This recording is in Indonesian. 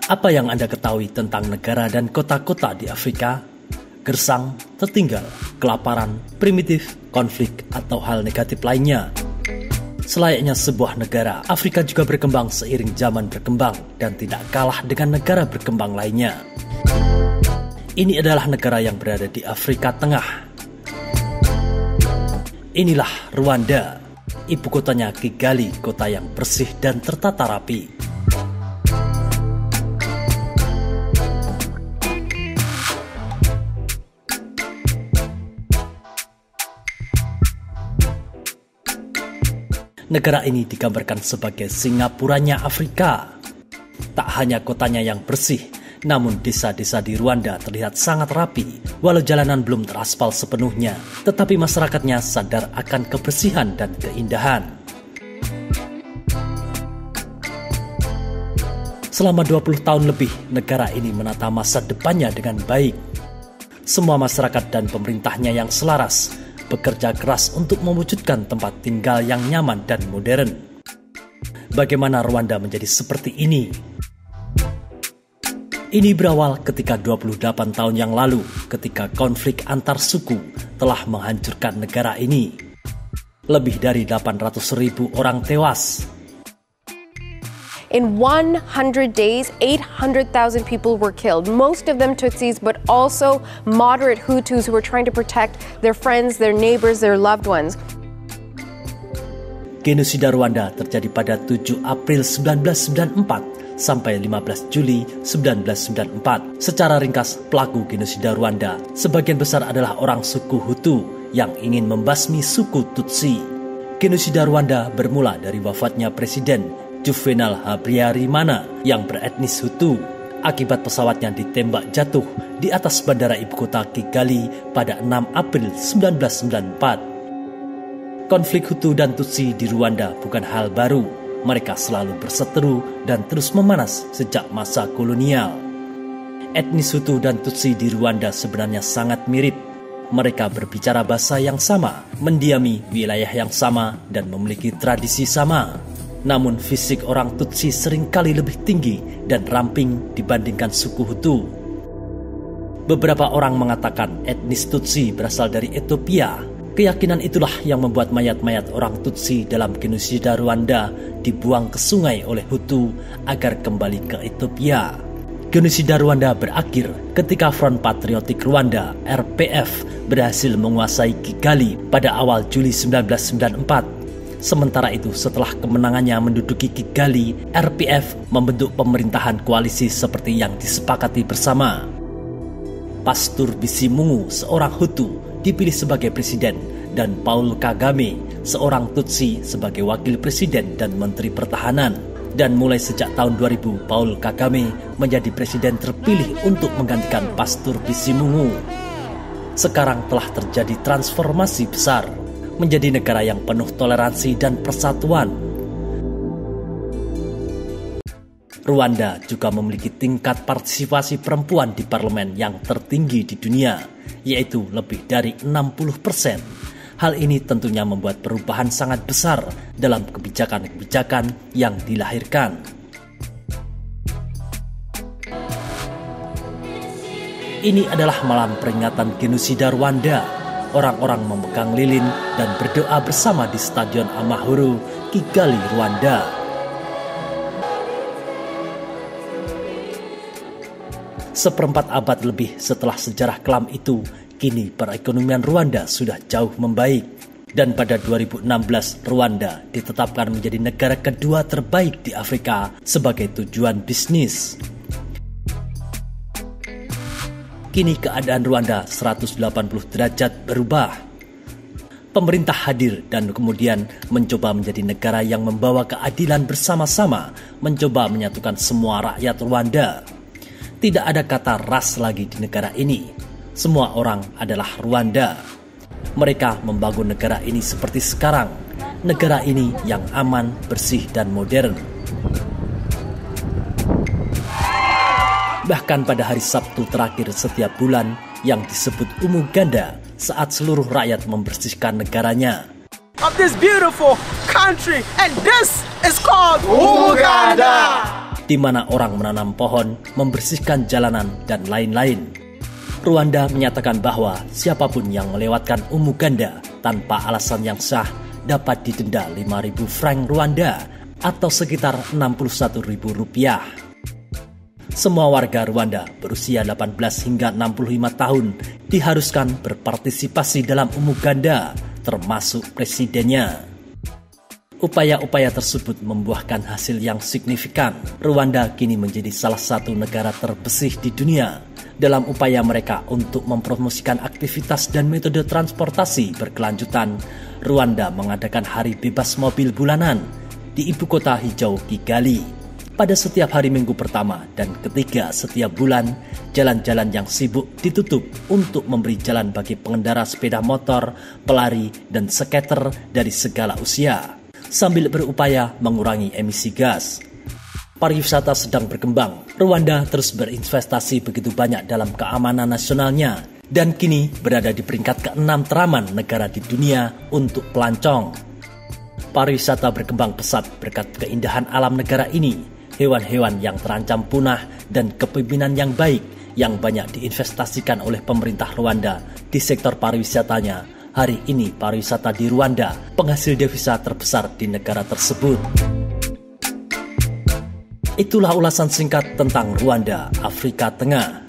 Apa yang Anda ketahui tentang negara dan kota-kota di Afrika? Gersang, tertinggal, kelaparan, primitif, konflik, atau hal negatif lainnya. Selayaknya sebuah negara, Afrika juga berkembang seiring zaman berkembang dan tidak kalah dengan negara berkembang lainnya. Ini adalah negara yang berada di Afrika Tengah. Inilah Rwanda, ibu kotanya Kigali, kota yang bersih dan tertata rapi. Negara ini digambarkan sebagai Singapuranya Afrika. Tak hanya kotanya yang bersih, namun desa-desa di Rwanda terlihat sangat rapi. Walau jalanan belum teraspal sepenuhnya, tetapi masyarakatnya sadar akan kebersihan dan keindahan. Selama 20 tahun lebih, negara ini menata masa depannya dengan baik. Semua masyarakat dan pemerintahnya yang selaras bekerja keras untuk mewujudkan tempat tinggal yang nyaman dan modern. Bagaimana Rwanda menjadi seperti ini? Ini berawal ketika 28 tahun yang lalu, ketika konflik antar suku telah menghancurkan negara ini. Lebih dari 800.000 orang tewas. In 100 days, 800,000 people were killed, most of them Tutsis, but also moderate Hutus who were trying to protect their friends, their neighbors, their loved ones. Genosida Rwanda terjadi pada 7 April 1994 sampai 15 Juli 1994. Secara ringkas, pelaku genosida Rwanda sebagian besar adalah orang suku Hutu yang ingin membasmi suku Tutsi. Genosida Rwanda bermula dari wafatnya Presiden Juvenal Habyarimana yang beretnis Hutu akibat pesawatnya ditembak jatuh di atas bandara ibu kota Kigali pada 6 April 1994. Konflik Hutu dan Tutsi di Rwanda bukan hal baru. Mereka selalu berseteru dan terus memanas sejak masa kolonial. Etnis Hutu dan Tutsi di Rwanda sebenarnya sangat mirip. Mereka berbicara bahasa yang sama, mendiami wilayah yang sama, dan memiliki tradisi sama. Namun fisik orang Tutsi seringkali lebih tinggi dan ramping dibandingkan suku Hutu. Beberapa orang mengatakan etnis Tutsi berasal dari Ethiopia. Keyakinan itulah yang membuat mayat-mayat orang Tutsi dalam genosida Rwanda dibuang ke sungai oleh Hutu agar kembali ke Ethiopia. Genosida Rwanda berakhir ketika Front Patriotic Rwanda (RPF) berhasil menguasai Kigali pada awal Juli 1994. Sementara itu, setelah kemenangannya menduduki Kigali, RPF membentuk pemerintahan koalisi seperti yang disepakati bersama. Pastur Bizimungu, seorang Hutu, dipilih sebagai presiden, dan Paul Kagame, seorang Tutsi, sebagai wakil presiden dan menteri pertahanan. Dan mulai sejak tahun 2000, Paul Kagame menjadi presiden terpilih untuk menggantikan Pastur Bizimungu. Sekarang telah terjadi transformasi besar menjadi negara yang penuh toleransi dan persatuan. Rwanda juga memiliki tingkat partisipasi perempuan di parlemen yang tertinggi di dunia, yaitu lebih dari 60%. Hal ini tentunya membuat perubahan sangat besar dalam kebijakan-kebijakan yang dilahirkan. Ini adalah malam peringatan genosida Rwanda. Orang-orang memegang lilin dan berdoa bersama di Stadion Amahoro, Kigali, Rwanda. Seperempat abad lebih setelah sejarah kelam itu, kini perekonomian Rwanda sudah jauh membaik. Dan pada 2016, Rwanda ditetapkan menjadi negara kedua terbaik di Afrika sebagai tujuan bisnis. Kini keadaan Rwanda 180 derajat berubah. Pemerintah hadir dan kemudian mencoba menjadi negara yang membawa keadilan bersama-sama, mencoba menyatukan semua rakyat Rwanda. Tidak ada kata ras lagi di negara ini. Semua orang adalah Rwanda. Mereka membangun negara ini seperti sekarang. Negara ini yang aman, bersih, dan modern. Bahkan pada hari Sabtu terakhir setiap bulan yang disebut Umuganda, saat seluruh rakyat membersihkan negaranya. Of this beautiful country, and this is called Umuganda. di mana orang menanam pohon, membersihkan jalanan, dan lain-lain. Rwanda menyatakan bahwa siapapun yang melewatkan Umuganda tanpa alasan yang sah dapat didenda 5.000 franc Rwanda atau sekitar Rp61.000. Semua warga Rwanda berusia 18 hingga 65 tahun diharuskan berpartisipasi dalam Umuganda, termasuk presidennya. Upaya-upaya tersebut membuahkan hasil yang signifikan. Rwanda kini menjadi salah satu negara terbersih di dunia. Dalam upaya mereka untuk mempromosikan aktivitas dan metode transportasi berkelanjutan, Rwanda mengadakan Hari Bebas Mobil Bulanan di ibu kota hijau Kigali. Pada setiap hari Minggu pertama dan ketiga setiap bulan, jalan-jalan yang sibuk ditutup untuk memberi jalan bagi pengendara sepeda motor, pelari, dan skater dari segala usia, sambil berupaya mengurangi emisi gas. Pariwisata sedang berkembang. Rwanda terus berinvestasi begitu banyak dalam keamanan nasionalnya, dan kini berada di peringkat ke-6 teraman negara di dunia untuk pelancong. Pariwisata berkembang pesat berkat keindahan alam negara ini, hewan-hewan yang terancam punah, dan kepemimpinan yang baik yang banyak diinvestasikan oleh pemerintah Rwanda di sektor pariwisatanya. Hari ini pariwisata di Rwanda penghasil devisa terbesar di negara tersebut. Itulah ulasan singkat tentang Rwanda, Afrika Tengah.